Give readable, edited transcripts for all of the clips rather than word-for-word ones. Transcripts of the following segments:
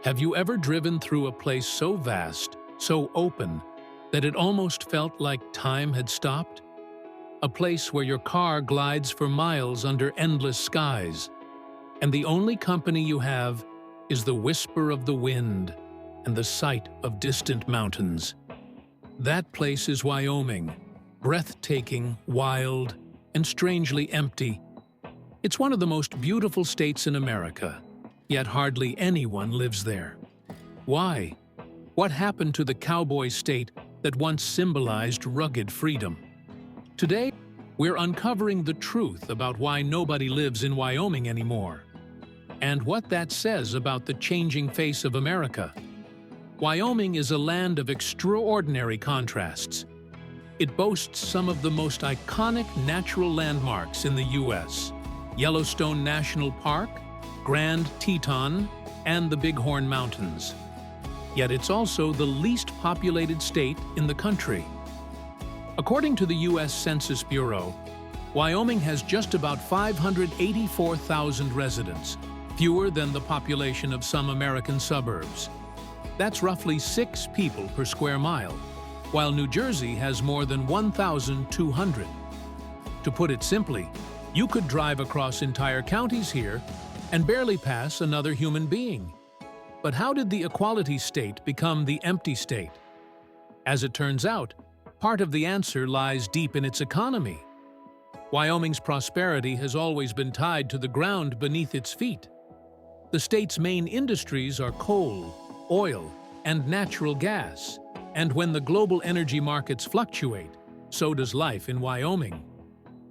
Have you ever driven through a place so vast, so open, that it almost felt like time had stopped? A place where your car glides for miles under endless skies, and the only company you have is the whisper of the wind and the sight of distant mountains. That place is Wyoming, breathtaking, wild, and strangely empty. It's one of the most beautiful states in America, yet hardly anyone lives there. Why? What happened to the Cowboy State that once symbolized rugged freedom? Today, we're uncovering the truth about why nobody lives in Wyoming anymore, and what that says about the changing face of America. Wyoming is a land of extraordinary contrasts. It boasts some of the most iconic natural landmarks in the U.S. Yellowstone National Park, Grand Teton, and the Bighorn Mountains. Yet it's also the least populated state in the country. According to the U.S. Census Bureau, Wyoming has just about 584,000 residents, fewer than the population of some American suburbs. That's roughly 6 people per square mile, while New Jersey has more than 1,200. To put it simply, you could drive across entire counties here and barely pass another human being. But how did the equality state become the empty state? As it turns out, part of the answer lies deep in its economy. Wyoming's prosperity has always been tied to the ground beneath its feet. The state's main industries are coal, oil, and natural gas, and when the global energy markets fluctuate, so does life in Wyoming.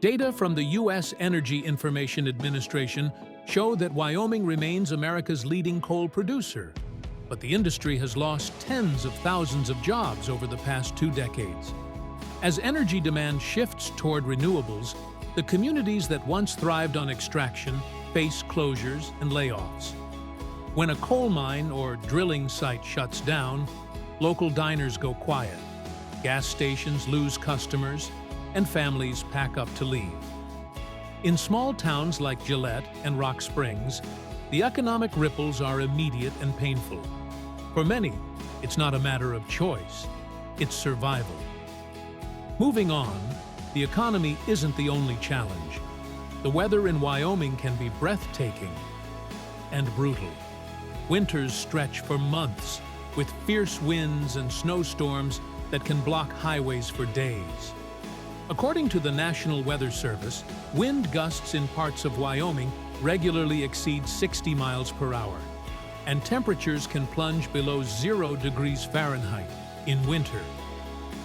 Data from the U.S. Energy Information Administration show that Wyoming remains America's leading coal producer, but the industry has lost tens of thousands of jobs over the past 2 decades. As energy demand shifts toward renewables, the communities that once thrived on extraction face closures and layoffs. When a coal mine or drilling site shuts down, local diners go quiet, gas stations lose customers, and families pack up to leave. In small towns like Gillette and Rock Springs, the economic ripples are immediate and painful. For many, it's not a matter of choice, it's survival. Moving on, the economy isn't the only challenge. The weather in Wyoming can be breathtaking and brutal. Winters stretch for months, with fierce winds and snowstorms that can block highways for days. According to the National Weather Service, wind gusts in parts of Wyoming regularly exceed 60 miles per hour, and temperatures can plunge below 0 degrees Fahrenheit in winter.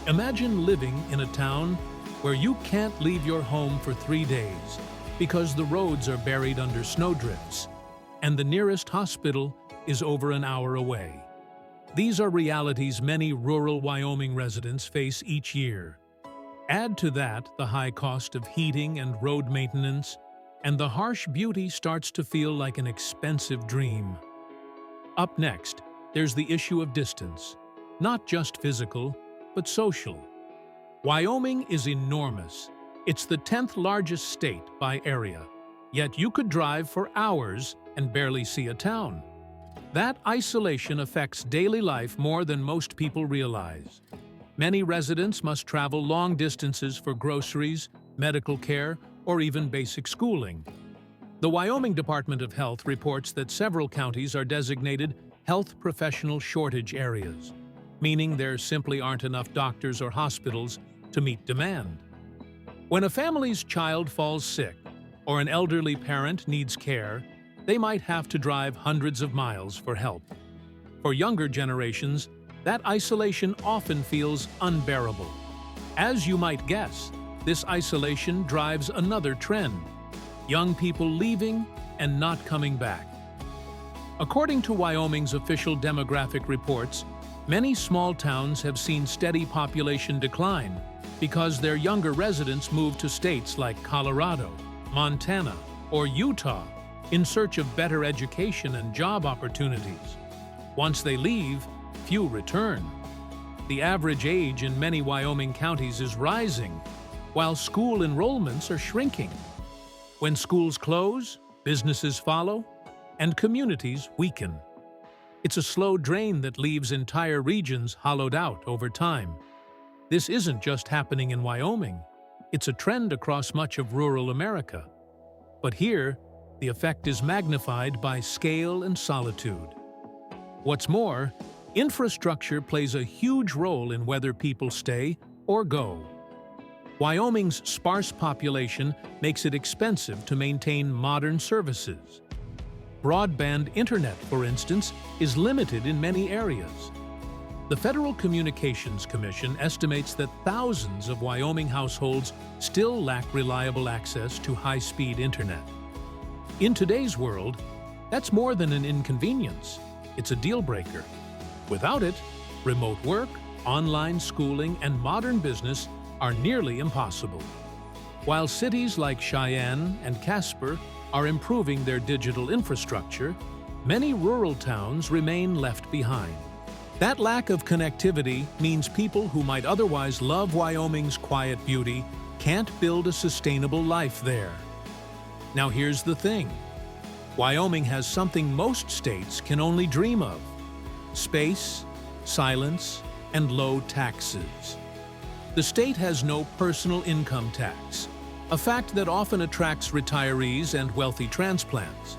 Imagine living in a town where you can't leave your home for 3 days because the roads are buried under snowdrifts, and the nearest hospital is over an hour away. These are realities many rural Wyoming residents face each year. Add to that the high cost of heating and road maintenance, and the harsh beauty starts to feel like an expensive dream. Up next, there's the issue of distance, not just physical, but social. Wyoming is enormous. It's the 10th largest state by area, yet you could drive for hours and barely see a town. That isolation affects daily life more than most people realize. Many residents must travel long distances for groceries, medical care, or even basic schooling. The Wyoming Department of Health reports that several counties are designated health professional shortage areas, meaning there simply aren't enough doctors or hospitals to meet demand. When a family's child falls sick or an elderly parent needs care, they might have to drive hundreds of miles for help. For younger generations, that isolation often feels unbearable. As you might guess, this isolation drives another trend: young people leaving and not coming back. According to Wyoming's official demographic reports, many small towns have seen steady population decline because their younger residents move to states like Colorado, Montana, or Utah in search of better education and job opportunities. Once they leave, few return. The average age in many Wyoming counties is rising, while school enrollments are shrinking. When schools close, businesses follow, and communities weaken. It's a slow drain that leaves entire regions hollowed out over time. This isn't just happening in Wyoming. It's a trend across much of rural America. But here, the effect is magnified by scale and solitude. What's more, infrastructure plays a huge role in whether people stay or go. Wyoming's sparse population makes it expensive to maintain modern services. Broadband internet, for instance, is limited in many areas. The Federal Communications Commission estimates that thousands of Wyoming households still lack reliable access to high-speed internet. In today's world, that's more than an inconvenience. It's a deal-breaker. Without it, remote work, online schooling, and modern business are nearly impossible. While cities like Cheyenne and Casper are improving their digital infrastructure, many rural towns remain left behind. That lack of connectivity means people who might otherwise love Wyoming's quiet beauty can't build a sustainable life there. Now here's the thing. Wyoming has something most states can only dream of: space, silence, and low taxes. The state has no personal income tax, a fact that often attracts retirees and wealthy transplants.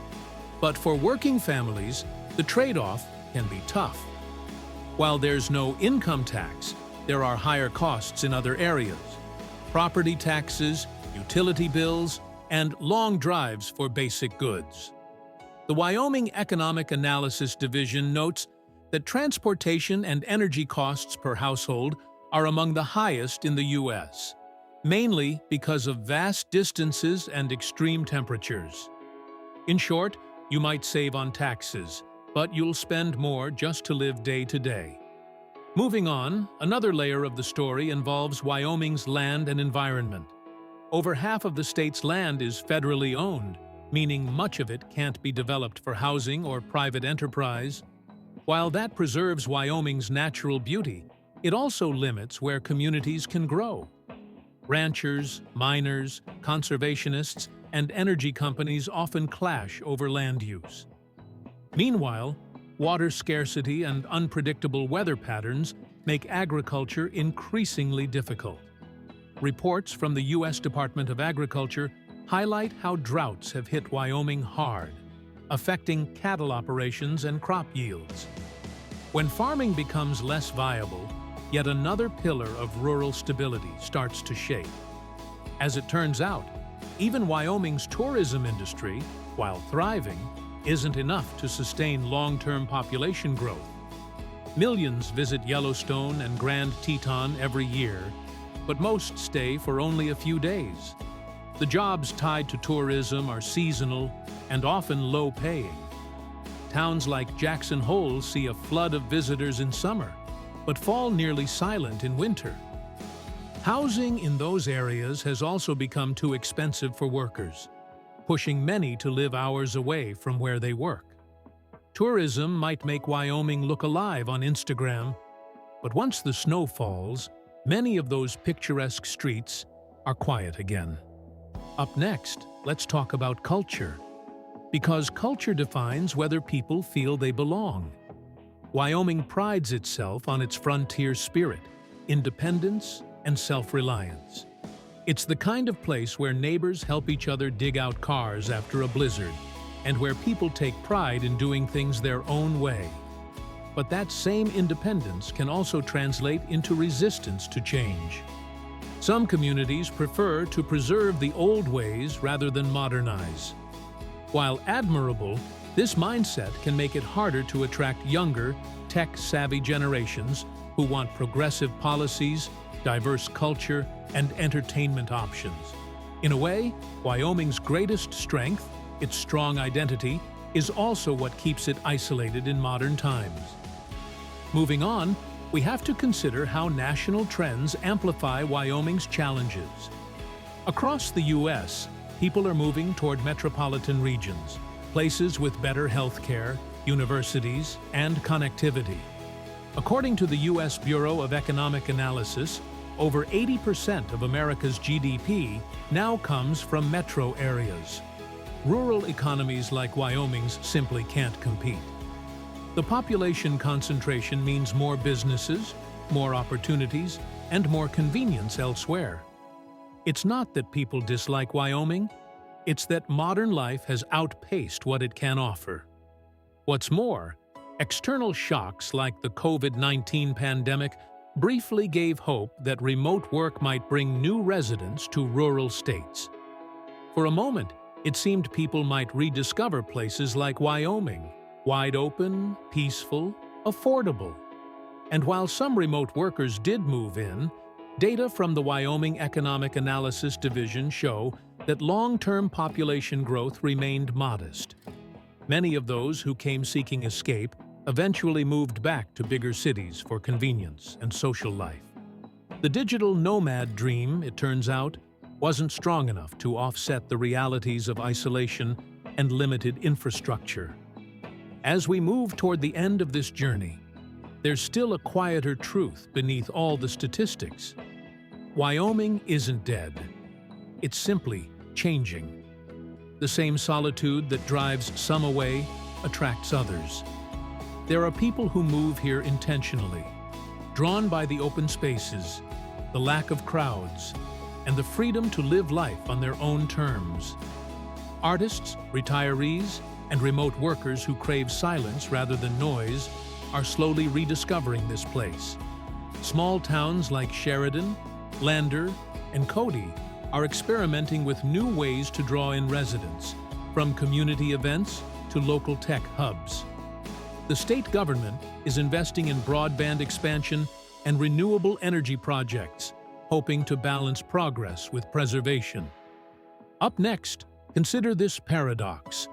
But for working families, the trade-off can be tough. While there's no income tax, there are higher costs in other areas: property taxes, utility bills, and long drives for basic goods. The Wyoming Economic Analysis Division notes that transportation and energy costs per household are among the highest in the U.S., mainly because of vast distances and extreme temperatures. In short, you might save on taxes, but you'll spend more just to live day to day. Moving on, another layer of the story involves Wyoming's land and environment. Over half of the state's land is federally owned, meaning much of it can't be developed for housing or private enterprise. While that preserves Wyoming's natural beauty, it also limits where communities can grow. Ranchers, miners, conservationists, and energy companies often clash over land use. Meanwhile, water scarcity and unpredictable weather patterns make agriculture increasingly difficult. Reports from the U.S. Department of Agriculture highlight how droughts have hit Wyoming hard, affecting cattle operations and crop yields. When farming becomes less viable, yet another pillar of rural stability starts to shake. As it turns out, even Wyoming's tourism industry, while thriving, isn't enough to sustain long-term population growth. Millions visit Yellowstone and Grand Teton every year, but most stay for only a few days. The jobs tied to tourism are seasonal and often low-paying. Towns like Jackson Hole see a flood of visitors in summer, but fall nearly silent in winter. Housing in those areas has also become too expensive for workers, pushing many to live hours away from where they work. Tourism might make Wyoming look alive on Instagram, but once the snow falls, many of those picturesque streets are quiet again. Up next, let's talk about culture, because culture defines whether people feel they belong. Wyoming prides itself on its frontier spirit, independence, and self-reliance. It's the kind of place where neighbors help each other dig out cars after a blizzard, and where people take pride in doing things their own way. But that same independence can also translate into resistance to change. Some communities prefer to preserve the old ways rather than modernize. While admirable, this mindset can make it harder to attract younger, tech-savvy generations who want progressive policies, diverse culture, and entertainment options. In a way, Wyoming's greatest strength, its strong identity, is also what keeps it isolated in modern times. Moving on, we have to consider how national trends amplify Wyoming's challenges. Across the U.S., people are moving toward metropolitan regions, places with better health care, universities, and connectivity. According to the U.S. Bureau of Economic Analysis, over 80% of America's GDP now comes from metro areas. Rural economies like Wyoming's simply can't compete. The population concentration means more businesses, more opportunities, and more convenience elsewhere. It's not that people dislike Wyoming, it's that modern life has outpaced what it can offer. What's more, external shocks like the COVID-19 pandemic briefly gave hope that remote work might bring new residents to rural states. For a moment, it seemed people might rediscover places like Wyoming, wide open, peaceful, affordable. And while some remote workers did move in, data from the Wyoming Economic Analysis Division show that long-term population growth remained modest. Many of those who came seeking escape eventually moved back to bigger cities for convenience and social life. The digital nomad dream, it turns out, wasn't strong enough to offset the realities of isolation and limited infrastructure. As we move toward the end of this journey, there's still a quieter truth beneath all the statistics. Wyoming isn't dead. It's simply changing. The same solitude that drives some away attracts others. There are people who move here intentionally, drawn by the open spaces, the lack of crowds, and the freedom to live life on their own terms. Artists, retirees, and remote workers who crave silence rather than noise are slowly rediscovering this place. Small towns like Sheridan, Lander, and Cody are experimenting with new ways to draw in residents, from community events to local tech hubs. The state government is investing in broadband expansion and renewable energy projects, hoping to balance progress with preservation. Up next, consider this paradox.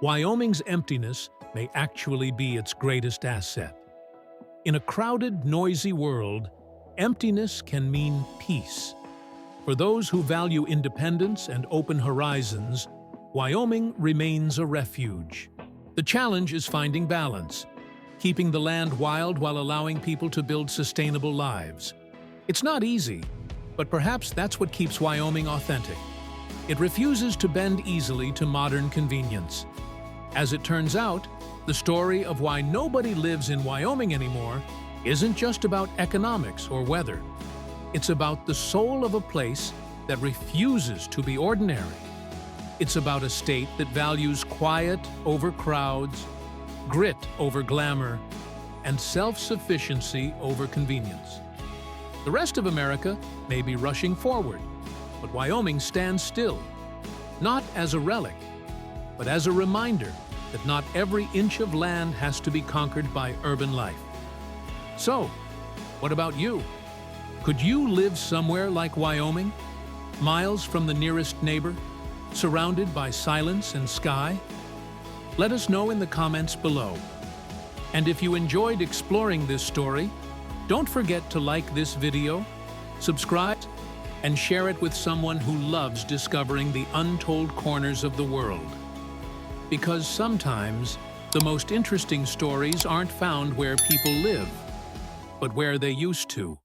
Wyoming's emptiness may actually be its greatest asset. In a crowded, noisy world, emptiness can mean peace. For those who value independence and open horizons, Wyoming remains a refuge. The challenge is finding balance, keeping the land wild while allowing people to build sustainable lives. It's not easy, but perhaps that's what keeps Wyoming authentic. It refuses to bend easily to modern convenience. As it turns out, the story of why nobody lives in Wyoming anymore isn't just about economics or weather. It's about the soul of a place that refuses to be ordinary. It's about a state that values quiet over crowds, grit over glamour, and self-sufficiency over convenience. The rest of America may be rushing forward, but Wyoming stands still, not as a relic, but as a reminder that not every inch of land has to be conquered by urban life. So, what about you? Could you live somewhere like Wyoming, miles from the nearest neighbor, surrounded by silence and sky? Let us know in the comments below. And if you enjoyed exploring this story, don't forget to like this video, subscribe, and share it with someone who loves discovering the untold corners of the world. Because sometimes, the most interesting stories aren't found where people live, but where they used to.